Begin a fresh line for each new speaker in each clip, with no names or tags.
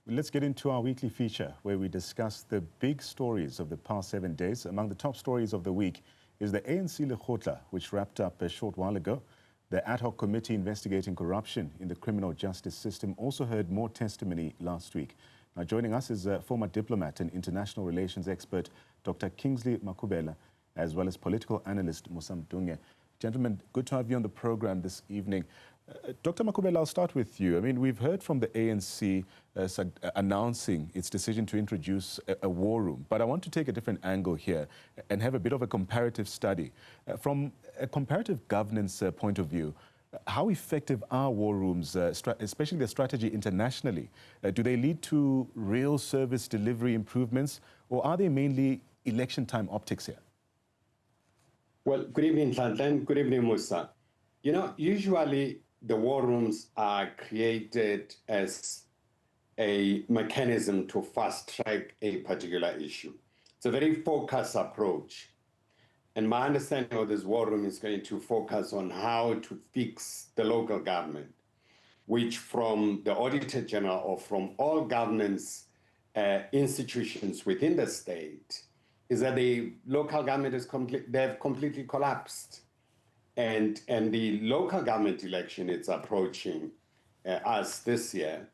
Let's get into our weekly feature where we discuss the big stories of the past 7 days. Among the top stories of the week is the ANC lekgotla, which wrapped up a short while ago. The ad hoc committee investigating corruption in the criminal justice system also heard more testimony last week. Now, joining us is former diplomat and international relations expert Dr Kingsley Makhubela, as well as political analyst Musa Mdunge. Gentlemen, good to have you on the program this evening. Dr. Makhubela, I'll start with you. I mean, we've heard from the ANC announcing its decision to introduce a war room, but I want to take a different angle here and have a bit of a comparative study. From a comparative governance point of view, how effective are war rooms, especially their strategy internationally? Do they lead to real service delivery improvements, or are they mainly election time optics here?
Well, good evening, Nhlanhla. Good evening, Musa. You know, usually the war rooms are created as a mechanism to fast-track a particular issue. It's a very focused approach. And my understanding of this war room is going to focus on how to fix the local government, which from the Auditor General or from all governance institutions within the state, is that the local government is they've completely collapsed. And the local government election is approaching us this year.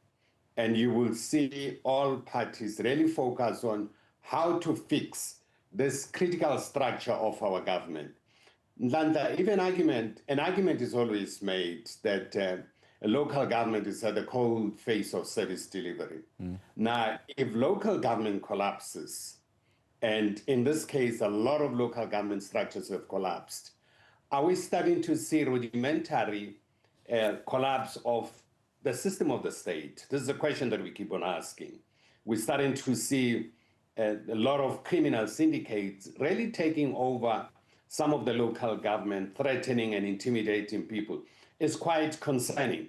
And you will see all parties really focus on how to fix this critical structure of our government. Nhlanhla, even an argument is always made that a local government is at the cold face of service delivery. Now, if local government collapses, and in this case, a lot of local government structures have collapsed, are we starting to see rudimentary collapse of the system of the state? This is a question that we keep on asking. We're starting to see a lot of criminal syndicates really taking over some of the local government, threatening and intimidating people. It's quite concerning.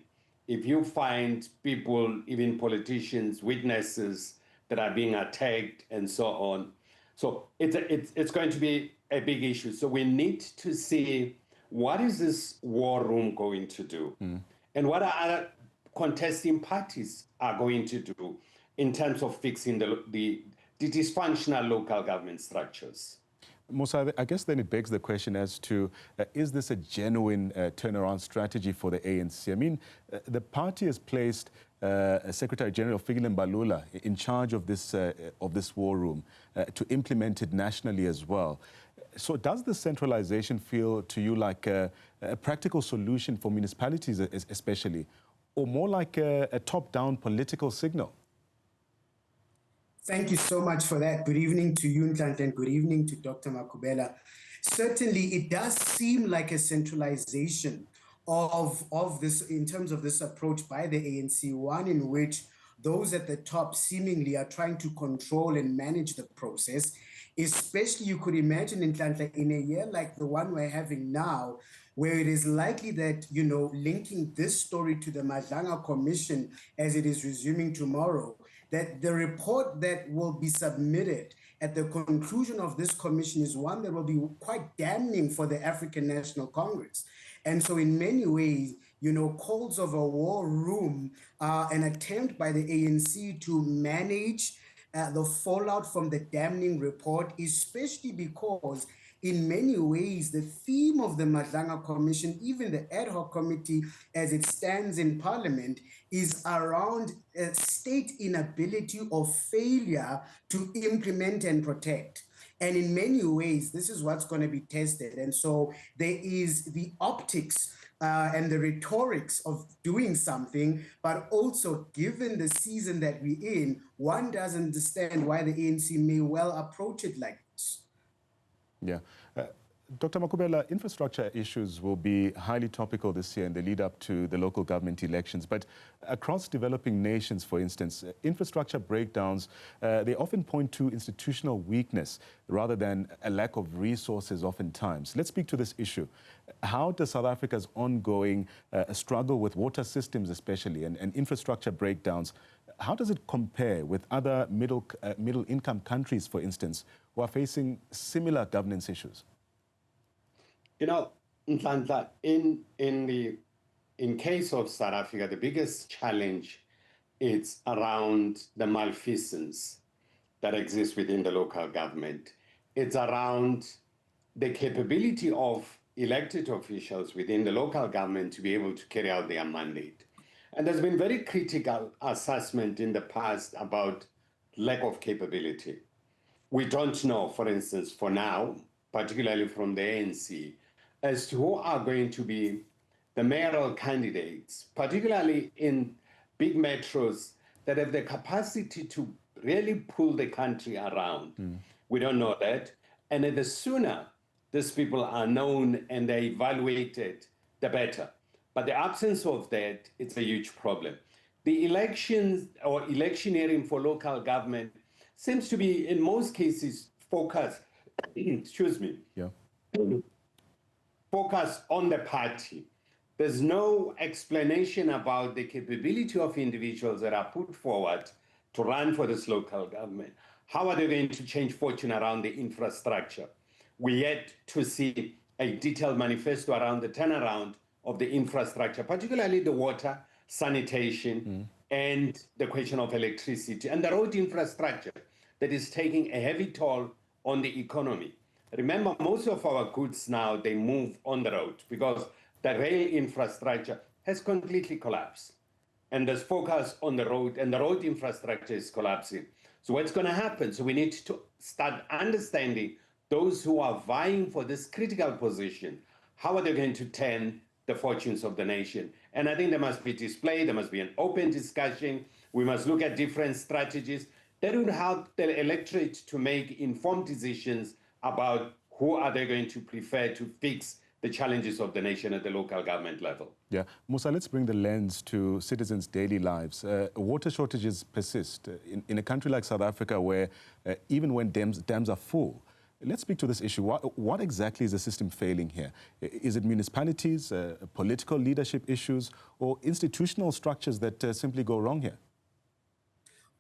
If you find people, even politicians, witnesses that are being attacked and so on. So it's going to be a big issue. So we need to see what is this war room going to do and what are other contesting parties are going to do in terms of fixing the dysfunctional local government structures.
Musa, I guess then it begs the question as to, is this a genuine turnaround strategy for the ANC? I mean, the party has placed Secretary General Fikile Mbalula in charge of this war room to implement it nationally as well. So does the centralization feel to you like a practical solution for municipalities especially, or more like a top-down political signal?
Thank you so much for that. Good evening to you, Nhlanhla, and good evening to Dr. Makhubela. Certainly, it does seem like a centralization of this, in terms of this approach by the ANC, one in which those at the top seemingly are trying to control and manage the process. Especially, you could imagine, Nhlanhla, in a year like the one we're having now, where it is likely that, you know, linking this story to the Nhlanhla Commission as it is resuming tomorrow, that the report that will be submitted at the conclusion of this commission is one that will be quite damning for the African National Congress. And so in many ways, you know, calls of a war room are an attempt by the ANC to manage the fallout from the damning report, especially because in many ways, the theme of the Nhlanhla Commission, even the ad hoc committee as it stands in Parliament, is around state inability or failure to implement and protect. And in many ways, this is what's going to be tested. And so there is the optics and the rhetorics of doing something, but also given the season that we're in, one doesn't understand why the ANC may well approach it like this.
Yeah. Dr. Makhubela, infrastructure issues will be highly topical this year in the lead up to the local government elections. But across developing nations, for instance, infrastructure breakdowns, they often point to institutional weakness rather than a lack of resources oftentimes. Let's speak to this issue. How does South Africa's ongoing struggle with water systems especially and infrastructure breakdowns, how does it compare with other middle-income countries, for instance, who are facing similar governance issues?
You know, Nhlanhla, in case of South Africa, the biggest challenge it's around the malfeasance that exists within the local government. It's around the capability of elected officials within the local government to be able to carry out their mandate. And there's been very critical assessment in the past about lack of capability. We don't know, for instance, for now, particularly from the ANC, as to who are going to be the mayoral candidates, particularly in big metros that have the capacity to really pull the country around. We don't know that. And the sooner these people are known and they're evaluated, the better. But the absence of that, it's a huge problem. The elections or electioneering for local government seems to be, in most cases, focused, excuse me, focused on the party. There's no explanation about the capability of individuals that are put forward to run for this local government. How are they going to change fortune around the infrastructure? We yet to see a detailed manifesto around the turnaround of the infrastructure, particularly the water, sanitation, and the question of electricity, and the road infrastructure that is taking a heavy toll on the economy. Remember, most of our goods now, they move on the road because the rail infrastructure has completely collapsed. And there's focus on the road, and the road infrastructure is collapsing. So what's going to happen? So we need to start understanding those who are vying for this critical position. How are they going to turn the fortunes of the nation? And I think there must be display, there must be an open discussion. We must look at different strategies that would help the electorate to make informed decisions about who are they going to prefer to fix the challenges of the nation at the local government level.
Yeah. Musa, let's bring the lens to citizens' daily lives. Water shortages persist in a country like South Africa where even when dams are full. Let's speak to this issue. What exactly is the system failing here? Is it municipalities, political leadership issues, or institutional structures that simply go wrong here?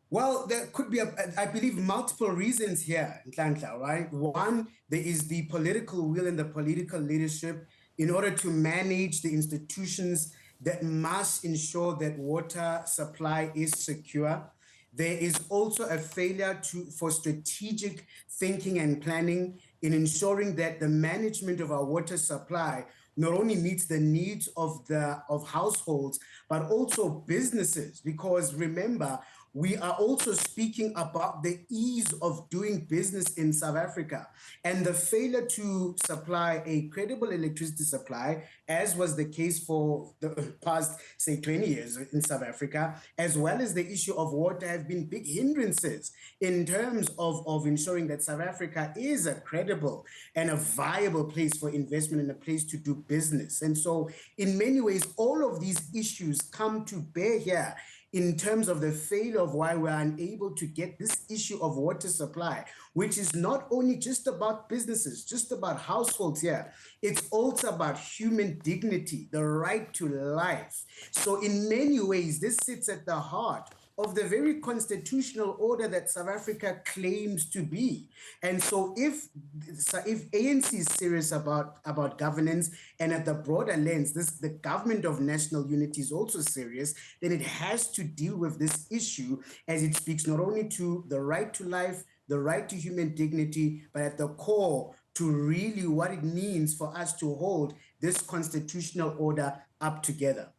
Well, there could be, I believe, multiple reasons here, Nhlanhla, right? One, there is the political will and the political leadership in order to manage the institutions that must ensure that water supply is secure. There is also a failure for strategic thinking and planning in ensuring that the management of our water supply not only meets the needs of households, but also businesses. Because remember, we are also speaking about the ease of doing business in South Africa and the failure to supply a credible electricity supply, as was the case for the past, say, 20 years in South Africa, as well as the issue of water have been big hindrances in terms of ensuring that South Africa is a credible and a viable place for investment and a place to do business. And so in many ways, all of these issues come to bear here in terms of the failure of why we're unable to get this issue of water supply, which is not only just about businesses, just about households here, it's also about human dignity, the right to life. So in many ways, this sits at the heart of the very constitutional order that South Africa claims to be. And so if ANC is serious about governance and at the broader lens, the government of national unity is also serious, then it has to deal with this issue as it speaks not only to the right to life, the right to human dignity, but at the core to really what it means for us to hold this constitutional order up together.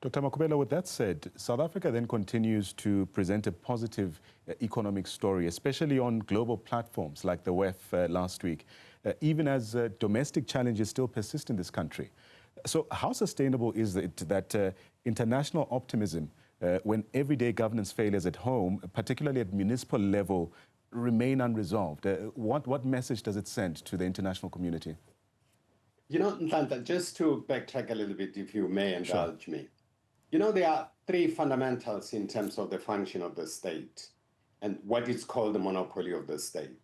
Dr. Makhubela, with that said, South Africa then continues to present a positive economic story, especially on global platforms like the WEF last week, even as domestic challenges still persist in this country. So how sustainable is it that international optimism, when everyday governance failures at home, particularly at municipal level, remain unresolved? What message does it send to the international community?
You know, Nhlanhla, just to backtrack a little bit, if you may indulge me. You know, there are three fundamentals in terms of the function of the state and what is called the monopoly of the state.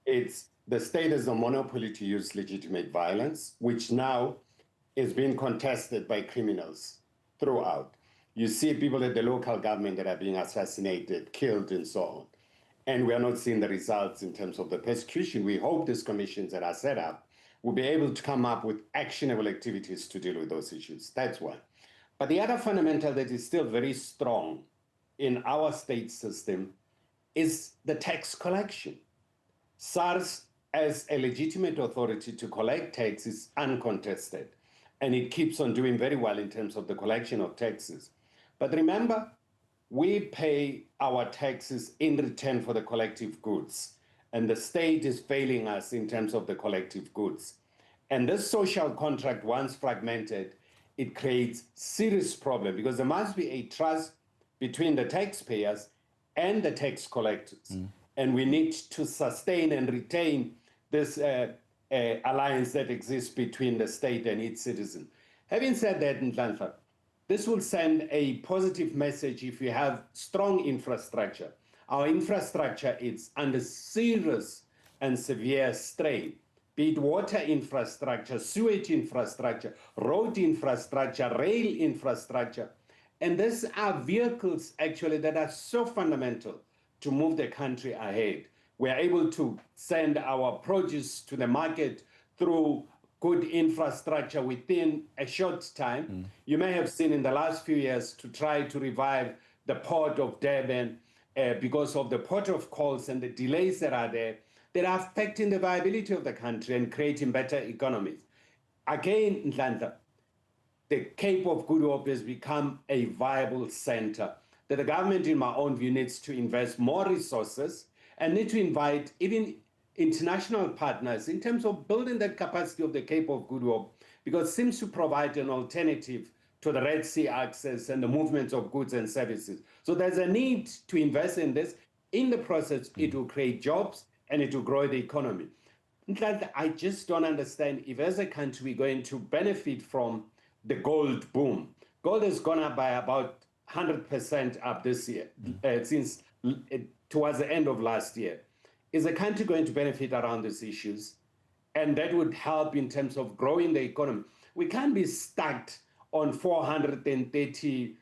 It's the state has a monopoly to use legitimate violence, which now is being contested by criminals throughout. You see people at the local government that are being assassinated, killed, and so on. And we are not seeing the results in terms of the persecution. We hope these commissions that are set up will be able to come up with actionable activities to deal with those issues. That's one. But the other fundamental that is still very strong in our state system is the tax collection. SARS, as a legitimate authority to collect tax, is uncontested, and it keeps on doing very well in terms of the collection of taxes. But remember, we pay our taxes in return for the collective goods, and the state is failing us in terms of the collective goods. And this social contract, once fragmented, it creates serious problem because there must be a trust between the taxpayers and the tax collectors. And we need to sustain and retain this alliance that exists between the state and its citizens. Having said that, Nhlanhla, this will send a positive message if we have strong infrastructure. Our infrastructure is under serious and severe strain, be it water infrastructure, sewage infrastructure, road infrastructure, rail infrastructure. And these are vehicles actually that are so fundamental to move the country ahead. We are able to send our produce to the market through good infrastructure within a short time. You may have seen in the last few years to try to revive the port of Durban because of the port of calls and the delays that are there that are affecting the viability of the country and creating better economies. Again, Nhlanhla, the Cape of Good Hope has become a viable center that the government, in my own view, needs to invest more resources and need to invite even international partners in terms of building that capacity of the Cape of Good Hope, because it seems to provide an alternative to the Red Sea access and the movement of goods and services. So there's a need to invest in this. In the process, it will create jobs and it will grow the economy. I just don't understand if as a country we're going to benefit from the gold boom. Gold has gone up by about 100% up this year, since towards the end of last year. Is the country going to benefit around these issues? And that would help in terms of growing the economy. We can't be stuck on $430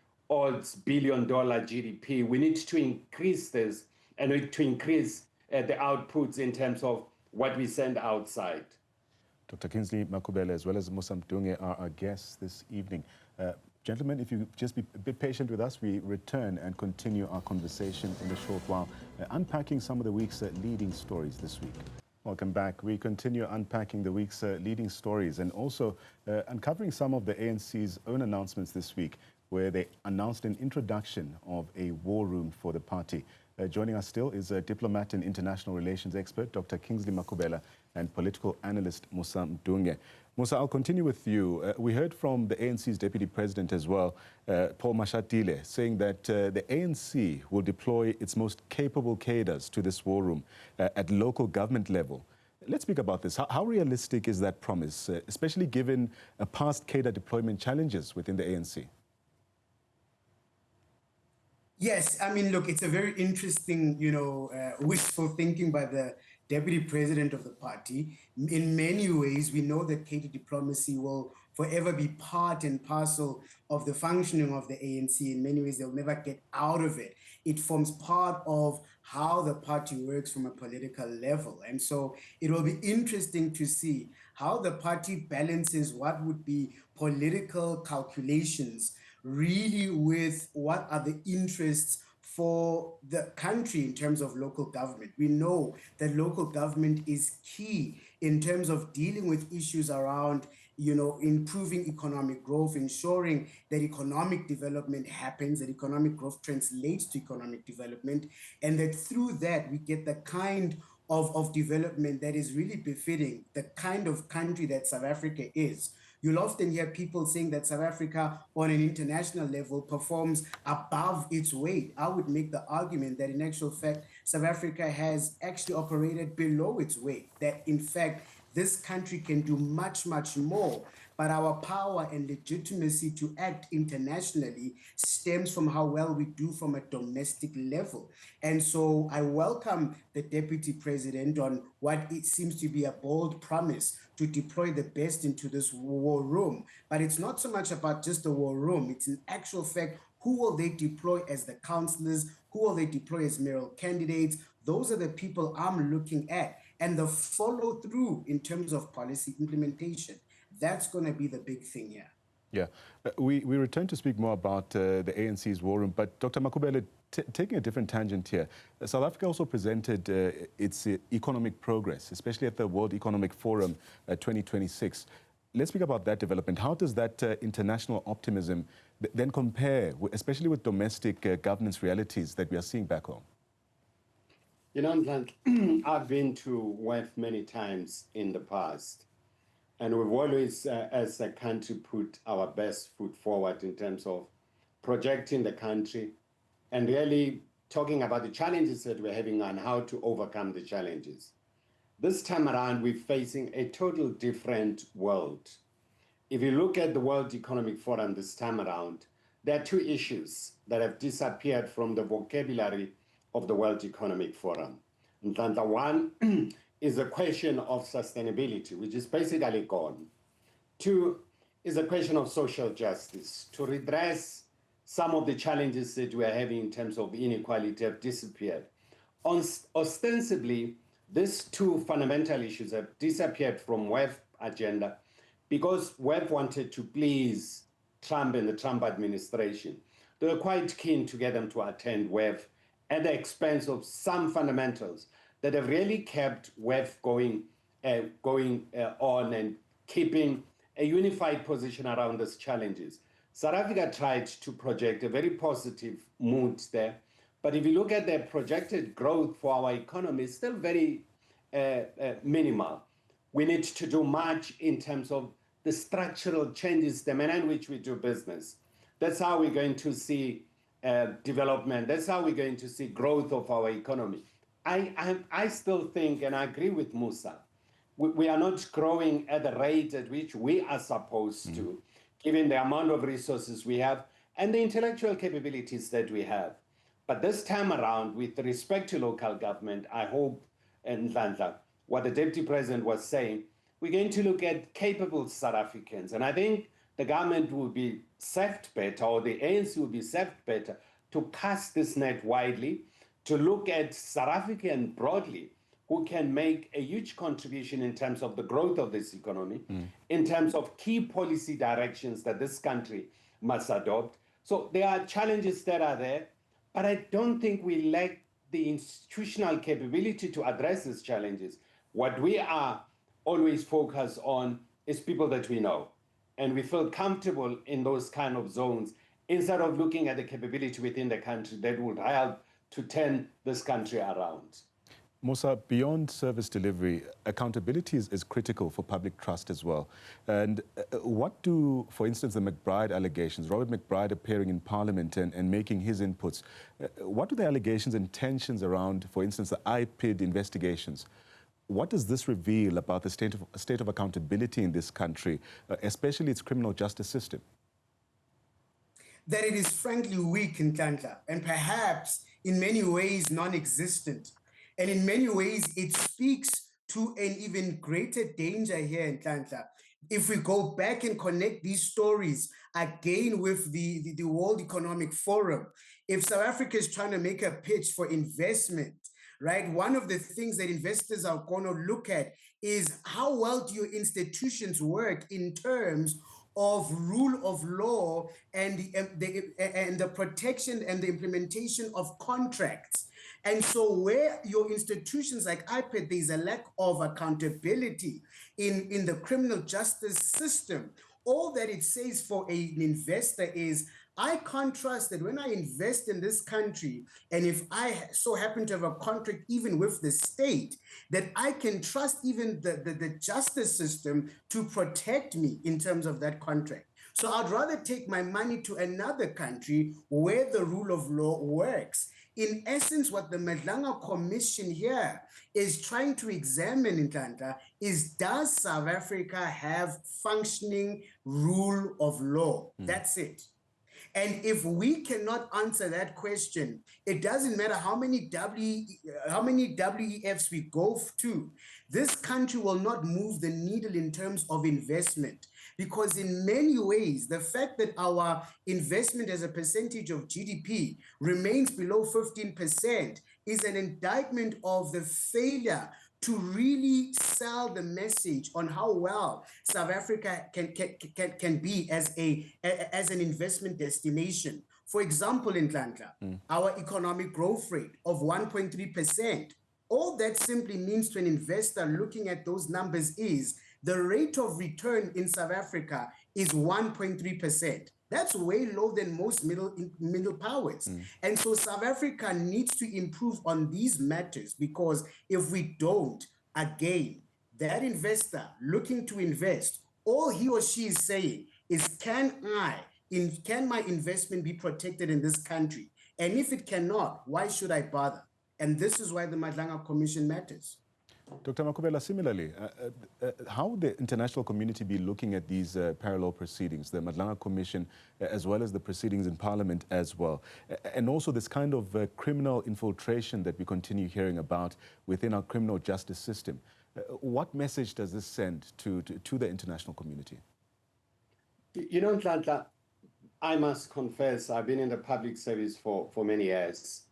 billion GDP. We need to increase this and we need to increase the outputs in terms of what we send outside.
Dr. Kingsley Makhubela, as well as Musa Mdunge, are our guests this evening. Gentlemen, if you just be a bit patient with us, we return and continue our conversation in a short while, unpacking some of the week's leading stories this week. Welcome back. We continue unpacking the week's leading stories and also uncovering some of the ANC's own announcements this week, where they announced an introduction of a war room for the party. Joining us still is a diplomat and international relations expert, Dr. Kingsley Makhubela, and political analyst Musa Mdunge. Musa, I'll continue with you. We heard from the ANC's deputy president as well, Paul Mashatile, saying that the ANC will deploy its most capable cadres to this war room at local government level. Let's speak about this. How realistic is that promise, especially given past cadre deployment challenges within the ANC?
Yes, I mean, look, it's a very interesting, wishful thinking by the deputy president of the party. In many ways, we know that cadre diplomacy will forever be part and parcel of the functioning of the ANC. In many ways, they'll never get out of it. It forms part of how the party works from a political level. And so it will be interesting to see how the party balances what would be political calculations really with what are the interests for the country in terms of local government. We know that local government is key in terms of dealing with issues around, improving economic growth, ensuring that economic development happens, that economic growth translates to economic development, and that through that we get the kind of development that is really befitting the kind of country that South Africa is. You'll often hear people saying that South Africa on an international level performs above its weight. I would make the argument that in actual fact, South Africa has actually operated below its weight, that in fact, this country can do much, much more. But our power and legitimacy to act internationally stems from how well we do from a domestic level. And so I welcome the deputy president on what it seems to be a bold promise to deploy the best into this war room. But it's not so much about just the war room. It's in actual fact, who will they deploy as the councillors? Who will they deploy as mayoral candidates? Those are the people I'm looking at. And the follow through in terms of policy implementation. That's going to be the big thing here.
Yeah. We return to speak more about the ANC's war room, but Dr. Makhubela, Taking a different tangent here, South Africa also presented its economic progress, especially at the World Economic Forum 2026. Let's speak about that development. How does that international optimism then compare, especially with domestic governance realities that we are seeing back home?
You know, I've been to WEF many times in the past, and we've always, as a country, put our best foot forward in terms of projecting the country and really talking about the challenges that we're having and how to overcome the challenges. This time around, we're facing a total different world. If you look at the World Economic Forum this time around, there are two issues that have disappeared from the vocabulary of the World Economic Forum. And the one is the question of sustainability, which is basically gone. Two is a question of social justice. To redress some of the challenges that we are having in terms of inequality have disappeared. Ostensibly, these two fundamental issues have disappeared from WEF agenda because WEF wanted to please Trump and the Trump administration. They were quite keen to get them to attend WEF at the expense of some fundamentals that have really kept WEF going on and keeping a unified position around these challenges. South Africa tried to project a very positive mood there, but if you look at the projected growth for our economy, it's still very minimal. We need to do much in terms of the structural changes, the manner in which we do business. That's how we're going to see development. That's how we're going to see growth of our economy. I still think, and I agree with Musa, we are not growing at the rate at which we are supposed to, given the amount of resources we have and the intellectual capabilities that we have. But this time around, with respect to local government, I hope, and Nhlanhla, what the Deputy President was saying, we're going to look at capable South Africans. And I think the government will be served better, or the ANC will be served better, to cast this net widely, to look at South African broadly, who can make a huge contribution in terms of the growth of this economy, in terms of key policy directions that this country must adopt. So there are challenges that are there, but I don't think we lack the institutional capability to address these challenges. What we are always focused on is people that we know, and we feel comfortable in those kind of zones instead of looking at the capability within the country that would help to turn this country around.
Musa, beyond service delivery, accountability is critical for public trust as well. And what do, for instance, the McBride allegations, Robert McBride appearing in Parliament and making his inputs, what do the allegations and tensions around, for instance, the IPID investigations? What does this reveal about the state of accountability in this country, especially its criminal justice system?
That it is frankly weak, Nhlanhla, and perhaps in many ways non-existent. And in many ways, it speaks to an even greater danger here in Nhlanhla. If we go back and connect these stories again with the World Economic Forum, if South Africa is trying to make a pitch for investment, right, one of the things that investors are going to look at is how well do your institutions work in terms of rule of law and the protection and the implementation of contracts. And so where your institutions like IPID, there's a lack of accountability in the criminal justice system, all that it says for an investor is, I can't trust that when I invest in this country, and if I so happen to have a contract even with the state, that I can trust even the justice system to protect me in terms of that contract. So I'd rather take my money to another country where the rule of law works. In essence, what the Nhlanhla Commission here is trying to examine in Nhlanhla is, does South Africa have functioning rule of law? That's it. And if we cannot answer that question, it doesn't matter how many WEFs we go to, this country will not move the needle in terms of investment. Because in many ways, the fact that our investment as a percentage of GDP remains below 15% is an indictment of the failure to really sell the message on how well South Africa can be as an investment destination For example, in Nhlanhla, our economic growth rate of 1.3%, all that simply means to an investor looking at those numbers is the rate of return in South Africa is 1.3%. That's way lower than most middle powers. And so South Africa needs to improve on these matters, because if we don't, again, that investor looking to invest, all he or she is saying is, can my investment be protected in this country? And if it cannot, why should I bother? And this is why the Nhlanhla Commission matters.
Dr. Makhubela, similarly, how would the international community be looking at these parallel proceedings, the Nhlanhla Commission, as well as the proceedings in Parliament as well, and also this kind of criminal infiltration that we continue hearing about within our criminal justice system? What message does this send to the international community?
You know, Nhlanhla, I must confess, I've been in the public service for many years,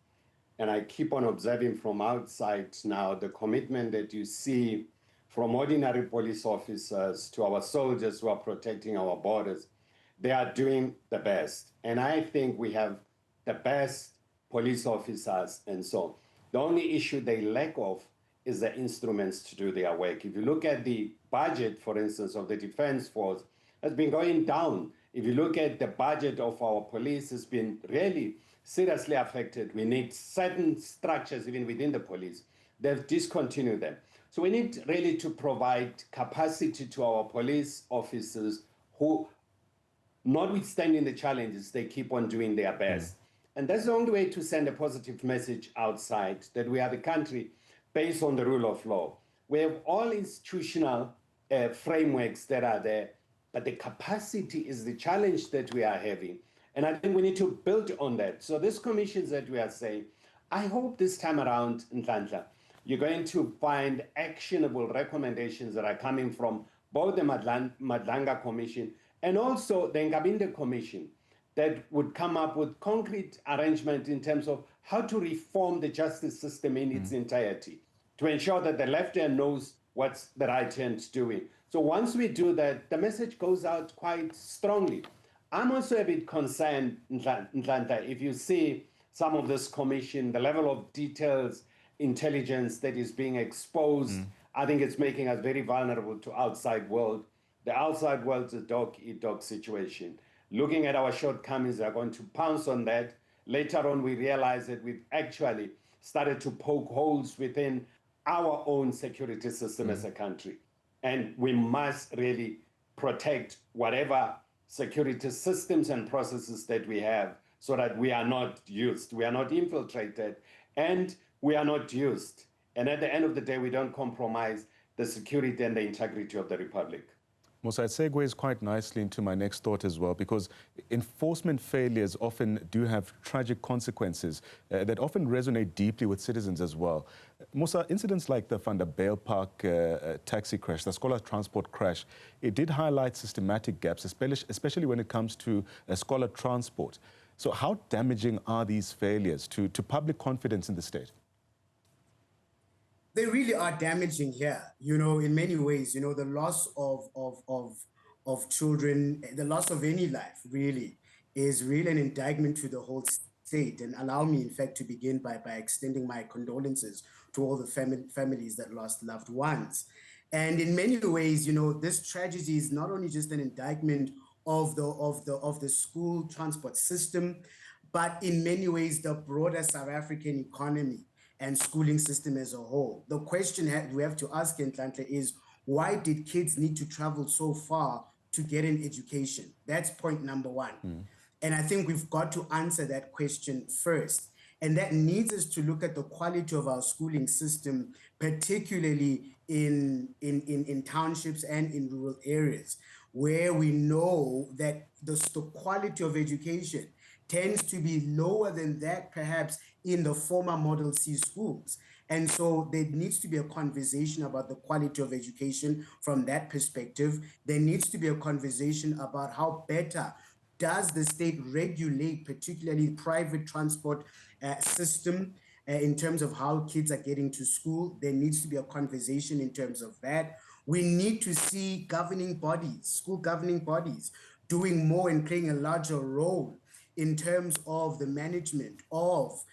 and I keep on observing from outside now the commitment that you see from ordinary police officers to our soldiers who are protecting our borders. They are doing the best. And I think we have the best police officers and so on. The only issue they lack of is the instruments to do their work. If you look at the budget, for instance, of the Defense Force, has been going down. If you look at the budget of our police, it's been really seriously affected. We need certain structures even within the police. They've discontinued them. So we need really to provide capacity to our police officers who, notwithstanding the challenges, they keep on doing their best. And that's the only way to send a positive message outside that we are the country based on the rule of law. We have all institutional frameworks that are there, but the capacity is the challenge that we are having. And I think we need to build on that. So these commissions that we are saying, I hope this time around, Nhlanhla, you're going to find actionable recommendations that are coming from both the Nhlanhla Commission and also the Nkabinde Commission that would come up with concrete arrangement in terms of how to reform the justice system in its entirety to ensure that the left hand knows what's the right hand doing. So once we do that, the message goes out quite strongly. I'm also a bit concerned, Nhlanhla, if you see some of this commission, the level of details, intelligence that is being exposed, I think it's making us very vulnerable to outside world. The outside world's a dog-eat-dog situation. Looking at our shortcomings, they're going to pounce on that. Later on, we realize that we've actually started to poke holes within our own security system as a country. And we must really protect whatever security systems and processes that we have so that we are not used, we are not infiltrated, and we are not used. And at the end of the day, we don't compromise the security and the integrity of the Republic.
Musa, it segues quite nicely into my next thought as well, because enforcement failures often do have tragic consequences that often resonate deeply with citizens as well. Musa, incidents like the Van der Bijl Park taxi crash, the scholar transport crash, it did highlight systematic gaps, especially when it comes to scholar transport. So how damaging are these failures to public confidence in the state?
They really are damaging here, you know, in many ways. You know, the loss of children, the loss of any life really is really an indictment to the whole state. And allow me, in fact, to begin by extending my condolences to all the families that lost loved ones. And in many ways, you know, this tragedy is not only just an indictment of the school transport system, but in many ways the broader South African economy and schooling system as a whole. The question we have to ask in Nhlanhla is, why did kids need to travel so far to get an education? That's point number one. And I think we've got to answer that question first. And that needs us to look at the quality of our schooling system, particularly in townships and in rural areas, where we know that the quality of education tends to be lower than that perhaps in the former Model C schools. And so there needs to be a conversation about the quality of education from that perspective. There needs to be a conversation about how better does the state regulate, particularly private transport system, in terms of how kids are getting to school. There needs to be a conversation in terms of that. We need to see governing bodies, school governing bodies, doing more and playing a larger role in terms of the management of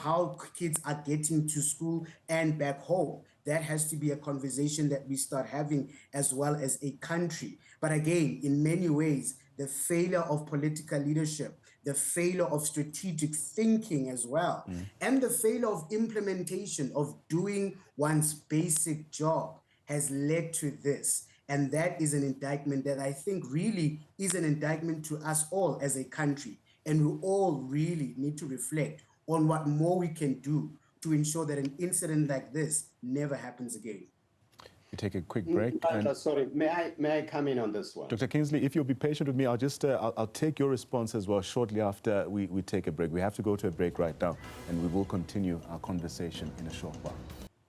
how kids are getting to school and back home. That has to be a conversation that we start having as well as a country. But again, in many ways, the failure of political leadership, the failure of strategic thinking as well, and the failure of implementation of doing one's basic job has led to this. And that is an indictment that I think really is an indictment to us all as a country. And we all really need to reflect on what more we can do to ensure that an incident like this never happens again.
We take a quick break.
Sorry, may I come in on this one?
Dr. Kingsley, if you'll be patient with me, I'll just I'll take your response as well shortly after we take a break. We have to go to a break right now, and we will continue our conversation in a short while.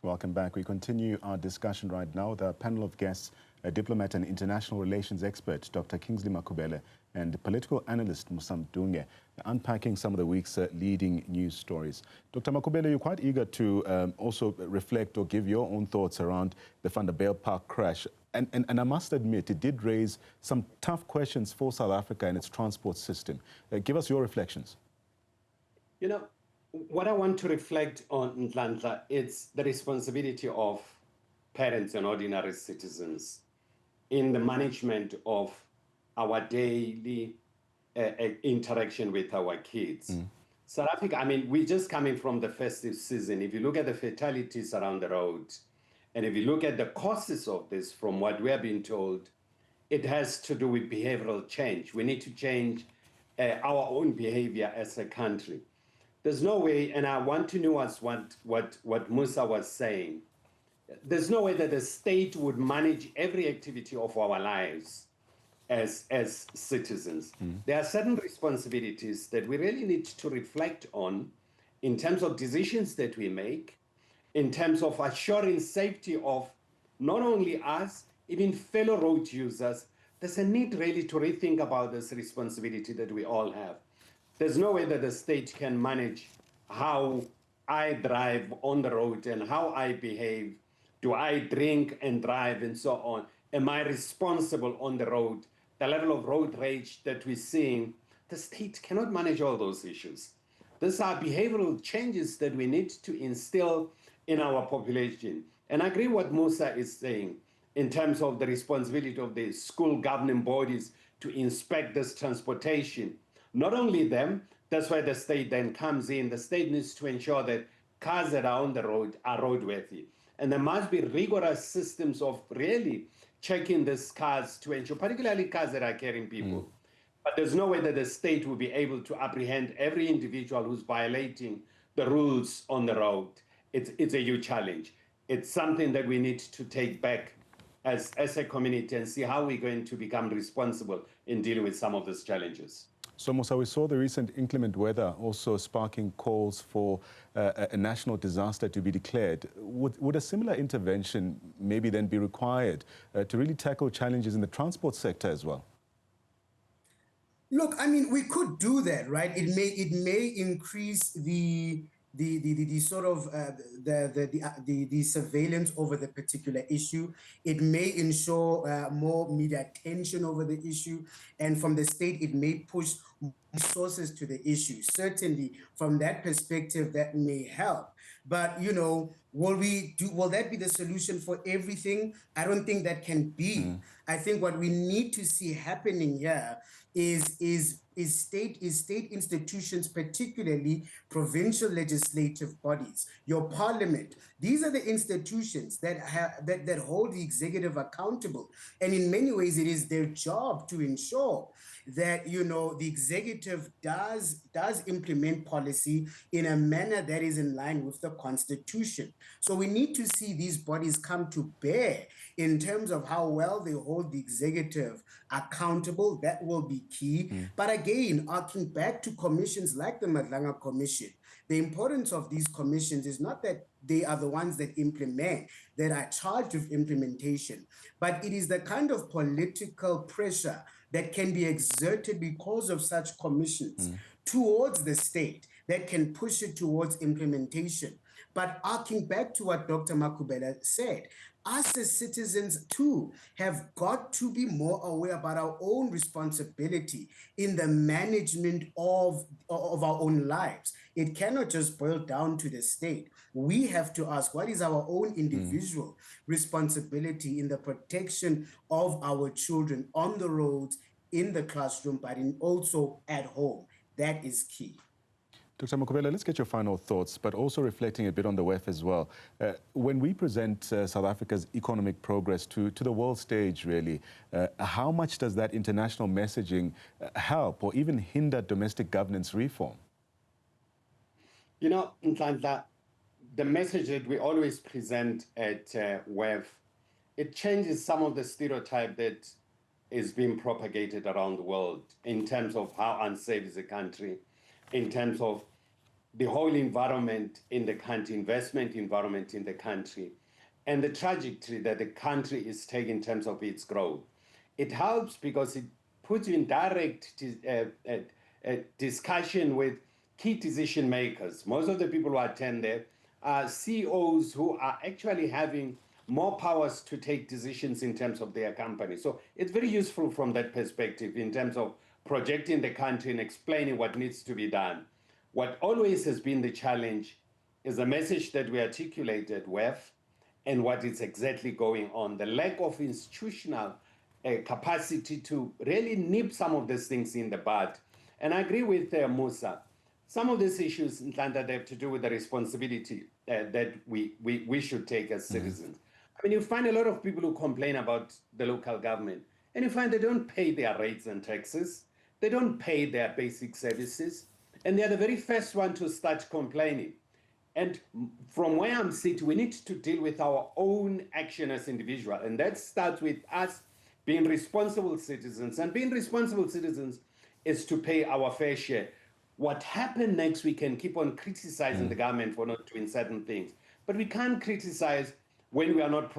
Welcome back. We continue our discussion right now. The panel of guests, a diplomat and international relations expert, Dr. Kingsley Makhubela, and political analyst, Musa Mdunge, unpacking some of the week's leading news stories. Dr. Makhubela, you're quite eager to also reflect or give your own thoughts around the Vanderbijlpark crash. And I must admit, it did raise some tough questions for South Africa and its transport system. Give us your reflections.
You know, what I want to reflect on, Nhlanhla, it's the responsibility of parents and ordinary citizens in the management of our daily interaction with our kids. South Africa, I mean, we're just coming from the festive season. If you look at the fatalities around the road, and if you look at the causes of this, from what we have been told, it has to do with behavioral change. We need to change our own behavior as a country. There's no way, and I want to nuance what Musa was saying. There's no way that the state would manage every activity of our lives as citizens. There are certain responsibilities that we really need to reflect on in terms of decisions that we make, in terms of assuring safety of not only us, even fellow road users. There's a need really to rethink about this responsibility that we all have. There's no way that the state can manage how I drive on the road and how I behave. Do I drink and drive and so on? Am I responsible on the road? The level of road rage that we're seeing, the state cannot manage all those issues. These are behavioral changes that we need to instill in our population. And I agree what Musa is saying in terms of the responsibility of the school governing bodies to inspect this transportation. Not only them, that's why the state then comes in. The state needs to ensure that cars that are on the road are roadworthy. And there must be rigorous systems of really checking these cars to ensure, particularly cars that are carrying people. But there's no way that the state will be able to apprehend every individual who's violating the rules on the road. It's a huge challenge. It's something that we need to take back as a community and see how we're going to become responsible in dealing with some of these challenges.
So, Musa, we saw the recent inclement weather also sparking calls for a national disaster to be declared. Would a similar intervention maybe then be required to really tackle challenges in the transport sector as well?
Look, I mean, we could do that, right? It may increase the sort of the surveillance over the particular issue. It may ensure more media attention over the issue, and from the state, it may push resources to the issue. Certainly, from that perspective, that may help. But you know, will that be the solution for everything? I don't think that can be. I think what we need to see happening here is state institutions, particularly provincial legislative bodies, your parliament. These are the institutions that hold the executive accountable, and in many ways, it is their job to ensure that, you know, the executive does implement policy in a manner that is in line with the Constitution. So we need to see these bodies come to bear in terms of how well they hold the executive accountable. That will be key. But again, arcing back to commissions like the Madlanga Commission, the importance of these commissions is not that they are the ones that implement, that are charged with implementation, but it is the kind of political pressure that can be exerted because of such commissions towards the state that can push it towards implementation. But arcing back to what Dr. Makhubela said, us as citizens too have got to be more aware about our own responsibility in the management of our own lives. It cannot just boil down to the state. We have to ask, what is our own individual responsibility in the protection of our children on the roads, in the classroom, but also at home? That is key.
Dr. Makhubela, let's get your final thoughts, but also reflecting a bit on the WEF as well. When we present South Africa's economic progress to the world stage, really, how much does that international messaging help or even hinder domestic governance reform?
You know, Nhlanhla, the message that we always present at WEF, it changes some of the stereotype that is being propagated around the world in terms of how unsafe is the country, in terms of the whole environment in the country, investment environment in the country, and the trajectory that the country is taking in terms of its growth. It helps because it puts you in direct discussion with key decision makers. Most of the people who attend there are CEOs who are actually having more powers to take decisions in terms of their company. So it's very useful from that perspective in terms of projecting the country and explaining what needs to be done. What always has been the challenge is the message that we articulate at WEF and what is exactly going on, the lack of institutional capacity to really nip some of these things in the bud. And I agree with Musa. Some of these issues, Nhlanhla, they have to do with the responsibility that we should take as citizens. I mean, you find a lot of people who complain about the local government, and you find they don't pay their rates and taxes. They don't pay their basic services, and they're the very first one to start complaining. And from where I'm sitting, we need to deal with our own action as individuals, and that starts with us being responsible citizens. And being responsible citizens is to pay our fair share. What happened next, we can keep on criticizing the government for not doing certain things, but we can't criticize when we are not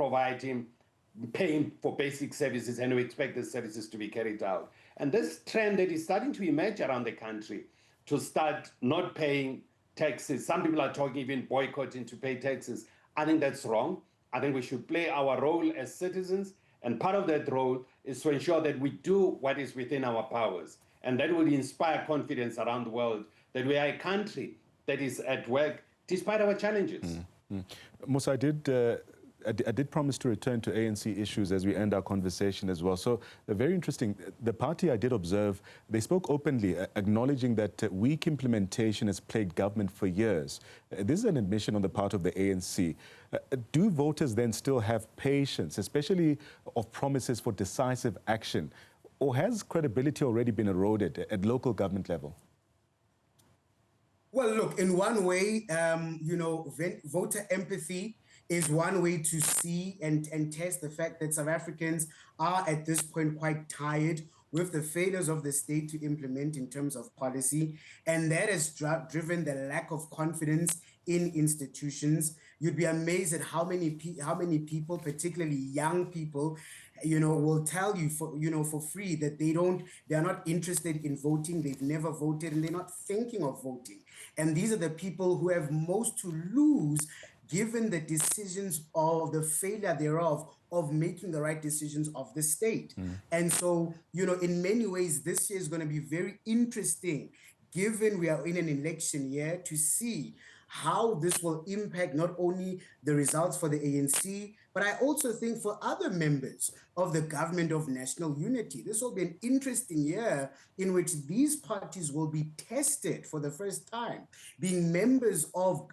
paying for basic services, and we expect the services to be carried out. And this trend that is starting to emerge around the country to start not paying taxes, some people are talking even boycotting to pay taxes. I think that's wrong. I think we should play our role as citizens, and part of that role is to ensure that we do what is within our powers. And that will inspire confidence around the world that we are a country that is at work despite our challenges.
Musa, I did promise to return to ANC issues as we end our conversation as well. So very interesting. The party, I did observe, they spoke openly, acknowledging that weak implementation has plagued government for years. This is an admission on the part of the ANC. Do voters then still have patience, especially of promises for decisive action? Or has credibility already been eroded at local government level?
Well, look, in one way, voter empathy is one way to see and test the fact that South Africans are at this point quite tired with the failures of the state to implement in terms of policy. And that has driven the lack of confidence in institutions. You'd be amazed at how many people, particularly young people, will tell you for free that they're not interested in voting, they've never voted, and they're not thinking of voting. And these are the people who have most to lose given the decisions of the failure thereof of making the right decisions of the state. And so, in many ways, this year is going to be very interesting, given we are in an election year, to see how this will impact not only the results for the ANC, but I also think for other members of the government of national unity. This will be an interesting year in which these parties will be tested for the first time, being members of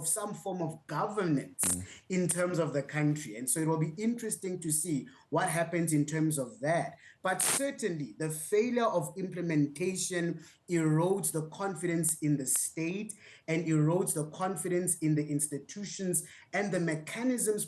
some form of governance in terms of the country. And so it will be interesting to see what happens in terms of that. But certainly the failure of implementation erodes the confidence in the state and erodes the confidence in the institutions and the mechanisms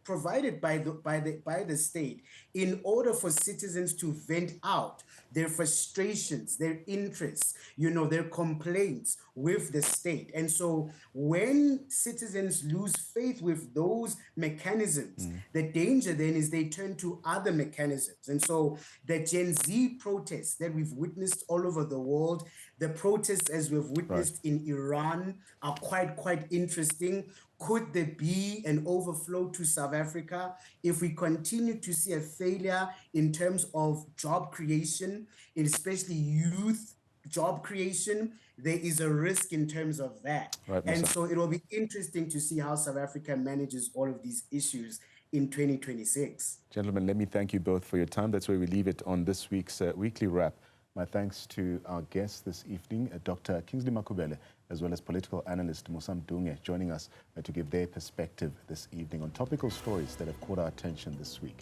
provided by the state in order for citizens to vent out their frustrations, their interests, their complaints with the state. And so when citizens lose faith with those mechanisms, the danger then is they turn to other mechanisms. And so the Gen Z protests that we've witnessed all over the world, The protests, as we've witnessed in Iran, are quite interesting. Could there be an overflow to South Africa if we continue to see a failure in terms of job creation, especially youth job creation? There is a risk in terms of that.
Right,
and so it will be interesting to see how South Africa manages all of these issues in 2026.
Gentlemen, let me thank you both for your time. That's where we leave it on this week's Weekly Wrap. My thanks to our guests this evening, Dr. Kingsley Makhubela, as well as political analyst Musa Mdunge, joining us to give their perspective this evening on topical stories that have caught our attention this week.